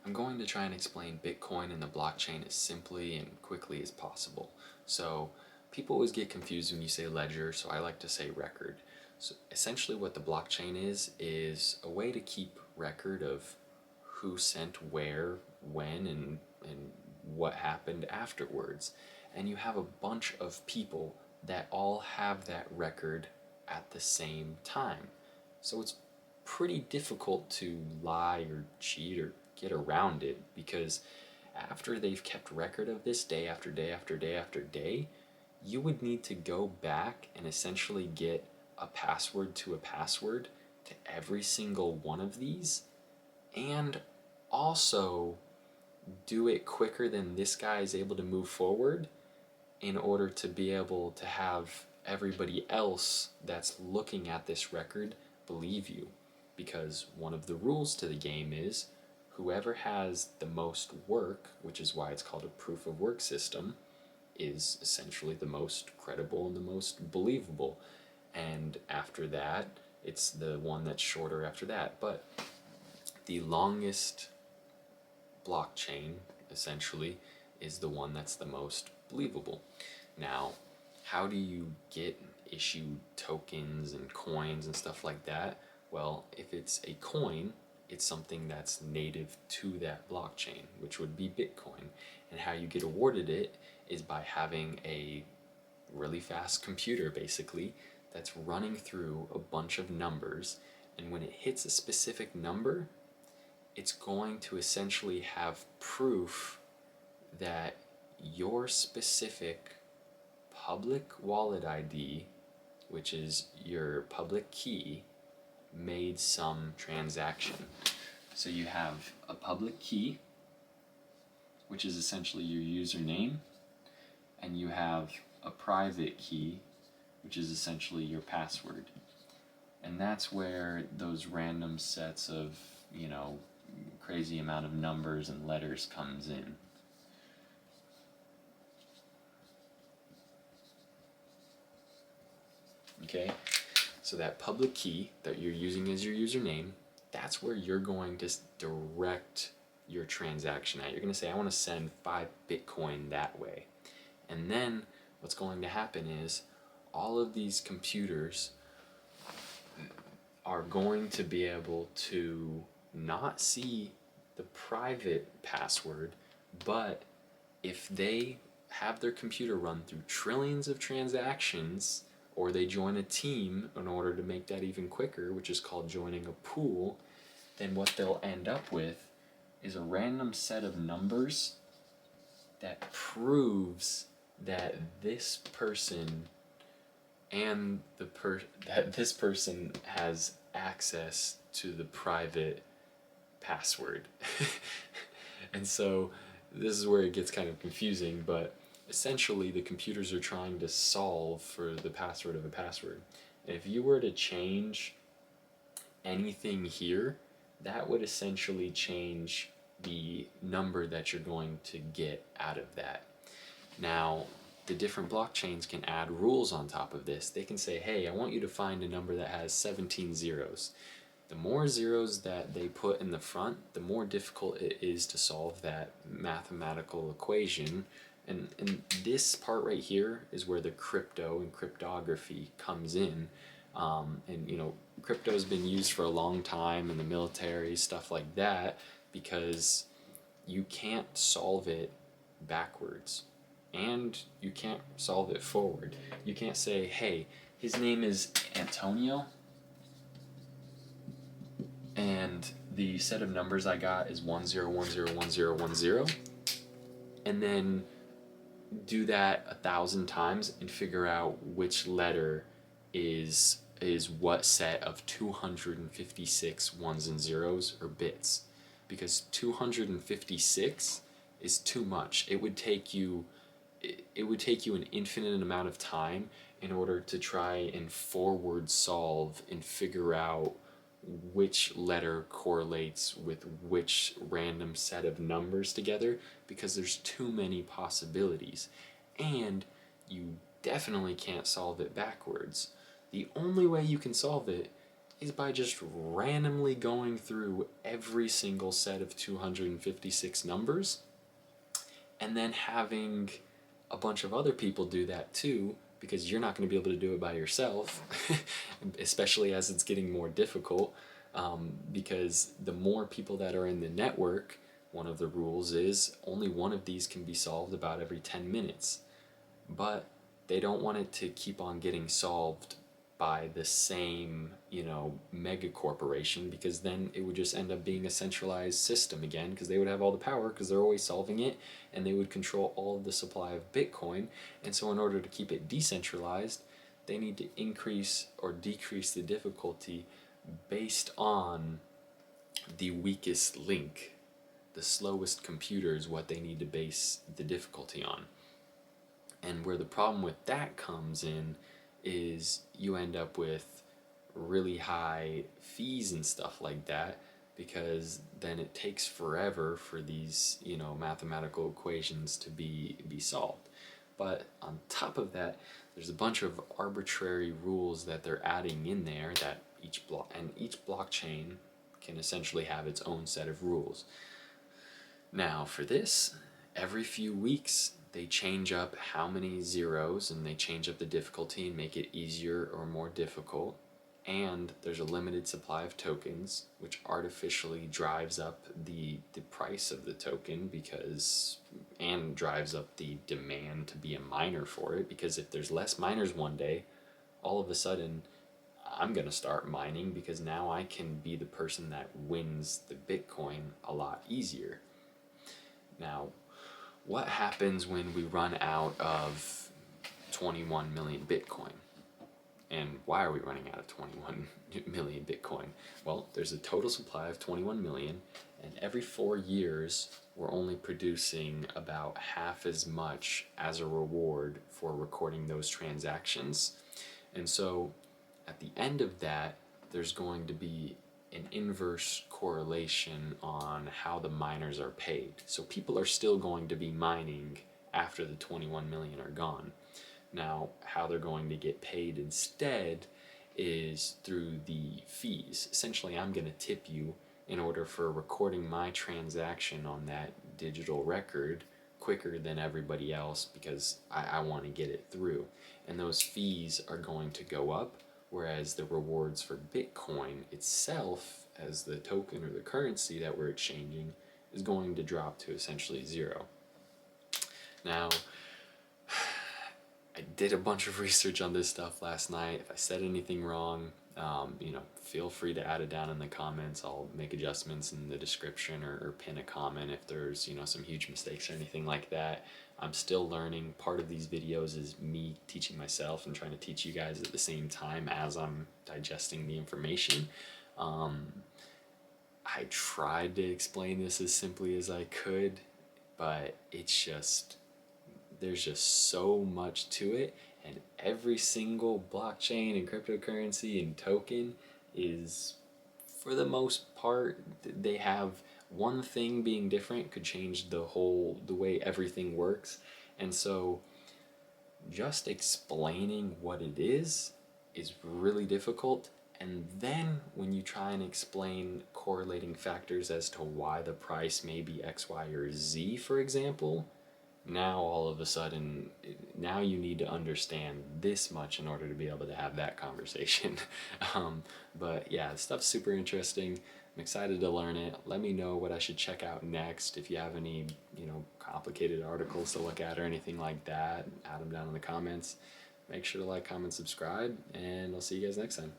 I'm going to try and explain Bitcoin and the blockchain as simply and quickly as possible. So, people always get confused when you say ledger, so I like to say record. So, essentially, what the blockchain is a way to keep record of who sent where, when, and what happened afterwards. And you have a bunch of people that all have that record at the same time. So it's pretty difficult to lie or cheat or get around it because after they've kept record of this day after day after day after day, you would need to go back and essentially get a password to a password to every single one of these and also do it quicker than this guy is able to move forward in order to be able to have everybody else that's looking at this record believe you. Because one of the rules to the game is whoever has the most work, which is why it's called a proof of work system, is essentially the most credible and the most believable. And after that, it's the one that's shorter after that. But the longest blockchain, essentially, is the one that's the most believable. Now, how do you get issued tokens and coins and stuff like that? Well, if it's a coin, it's something that's native to that blockchain, which would be Bitcoin. And how you get awarded it is by having a really fast computer, basically, that's running through a bunch of numbers. And when it hits a specific number, it's going to essentially have proof that your specific public wallet ID, which is your public key, made some transaction. So you have a public key, which is essentially your username, and you have a private key, which is essentially your password. And that's where those random sets of, crazy amount of numbers and letters comes in. Okay? So that public key that you're using as your username, that's where you're going to direct your transaction at. You're going to say, I want to send 5 Bitcoin that way. And then what's going to happen is all of these computers are going to be able to not see the private password, but if they have their computer run through trillions of transactions, or they join a team in order to make that even quicker, which is called joining a pool, then what they'll end up with is a random set of numbers that proves that this person that this person has access to the private password. And so this is where it gets kind of confusing, but essentially the computers are trying to solve for the password of a password. And if you were to change anything here, that would essentially change the number that you're going to get out of that. Now, the different blockchains can add rules on top of this. They can say, hey, I want you to find a number that has 17 zeros. The more zeros that they put in the front, the more difficult it is to solve that mathematical equation. And this part right here is where the crypto and cryptography comes in. Crypto has been used for a long time in the military, stuff like that, because you can't solve it backwards and you can't solve it forward. You can't say, hey, his name is Antonio, and the set of numbers I got is 10101010, and then do that 1,000 times and figure out which letter is what set of 256 ones and zeros or bits, because 256 is too much. It would take you an infinite amount of time in order to try and forward solve and figure out which letter correlates with which random set of numbers together, because there's too many possibilities. And you definitely can't solve it backwards. The only way you can solve it is by just randomly going through every single set of 256 numbers and then having a bunch of other people do that too, because you're not going to be able to do it by yourself, especially as it's getting more difficult. Because the more people that are in the network, one of the rules is only one of these can be solved about every 10 minutes. But they don't want it to keep on getting solved by the same, mega corporation, because then it would just end up being a centralized system again, because they would have all the power because they're always solving it, and they would control all of the supply of Bitcoin. And so in order to keep it decentralized, they need to increase or decrease the difficulty based on the weakest link. The slowest computer is what they need to base the difficulty on. And where the problem with that comes in is you end up with really high fees and stuff like that, because then it takes forever for these, mathematical equations to be solved. But on top of that, there's a bunch of arbitrary rules that they're adding in there that each blockchain can essentially have its own set of rules. Now, for this, every few weeks they change up how many zeros, and they change up the difficulty and make it easier or more difficult. And there's a limited supply of tokens, which artificially drives up the price of the token, and drives up the demand to be a miner for it, because if there's less miners one day, all of a sudden I'm going to start mining, because now I can be the person that wins the Bitcoin a lot easier. Now, what happens when we run out of 21 million Bitcoin? And why are we running out of 21 million Bitcoin? Well, there's a total supply of 21 million, and every 4 years, we're only producing about half as much as a reward for recording those transactions. And so, at the end of that, there's going to be an inverse correlation on how the miners are paid. So people are still going to be mining after the 21 million are gone. Now, how they're going to get paid instead is through the fees. Essentially, I'm going to tip you in order for recording my transaction on that digital record quicker than everybody else, because I want to get it through. And those fees are going to go up, whereas the rewards for Bitcoin itself, as the token or the currency that we're exchanging, is going to drop to essentially zero. Now, I did a bunch of research on this stuff last night. If I said anything wrong, feel free to add it down in the comments. I'll make adjustments in the description, or pin a comment if there's, some huge mistakes or anything like that. I'm still learning. Part of these videos is me teaching myself and trying to teach you guys at the same time as I'm digesting the information. I tried to explain this as simply as I could, but there's just so much to it, and every single blockchain and cryptocurrency and token is, for the most part, they have one thing being different could change the way everything works. And so just explaining what it is really difficult. And then when you try and explain correlating factors as to why the price may be X, Y, or Z, for example, now all of a sudden, now you need to understand this much in order to be able to have that conversation. But yeah, this stuff's super interesting. I'm excited to learn it. Let me know what I should check out next. If you have any, complicated articles to look at or anything like that, add them down in the comments. Make sure to like, comment, subscribe, and I'll see you guys next time.